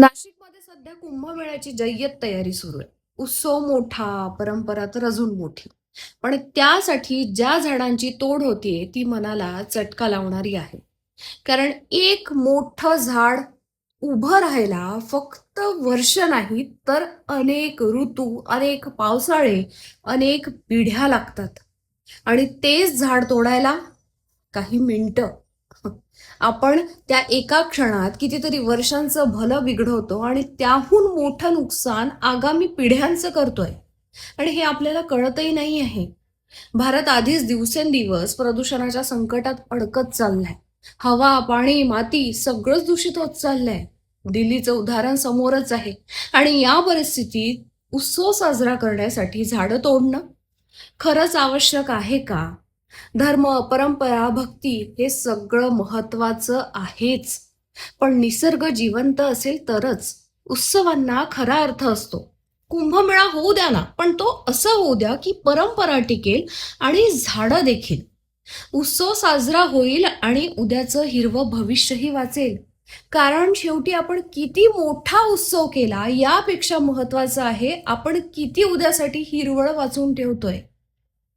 नाशिकमध्ये सध्या कुंभमेळ्याची जय्यत तयारी सुरू आहे. उत्सव मोठा, परंपरा तर अजून मोठी. पण त्यासाठी ज्या झाडांची तोड होतीये ती मनाला चटका लावणारी आहे. कारण एक मोठं झाड उभं राहायला फक्त वर्ष नाही तर अनेक ऋतू, अनेक पावसाळे, अनेक पिढ्या लागतात. आणि तेच झाड तोडायला काही मिनिटं. आपण त्या एका क्षणात कितीतरी वर्षांचं भलं बिघडवतो आणि त्याहून मोठं नुकसान आगामी पिढ्यांचं करतोय. आणि हे आपल्याला कळतही नाही आहे. भारत आधीच दिवसेंदिवस प्रदूषणाच्या संकटात अडकत चाललाय. हवा, पाणी, माती सगळंच दूषित होत चाललंय. दिल्लीचं उदाहरण समोरच आहे. आणि या परिस्थितीत उत्सव साजरा करण्यासाठी झाडं तोडणं खरंच आवश्यक आहे का? धर्म, परंपरा, भक्ती हे सगळं महत्वाचं आहेच. पण निसर्ग जिवंत असेल तरच उत्सवांना खरा अर्थ असतो. कुंभमेळा होऊ द्या ना, पण तो असं होऊ द्या की परंपरा टिकेल आणि झाडं देखील. उत्सव साजरा होईल आणि उद्याचं हिरवं भविष्यही वाचेल. कारण शेवटी आपण किती मोठा उत्सव केला यापेक्षा महत्वाचं आहे आपण किती उद्यासाठी हिरवळ वाचून ठेवतोय.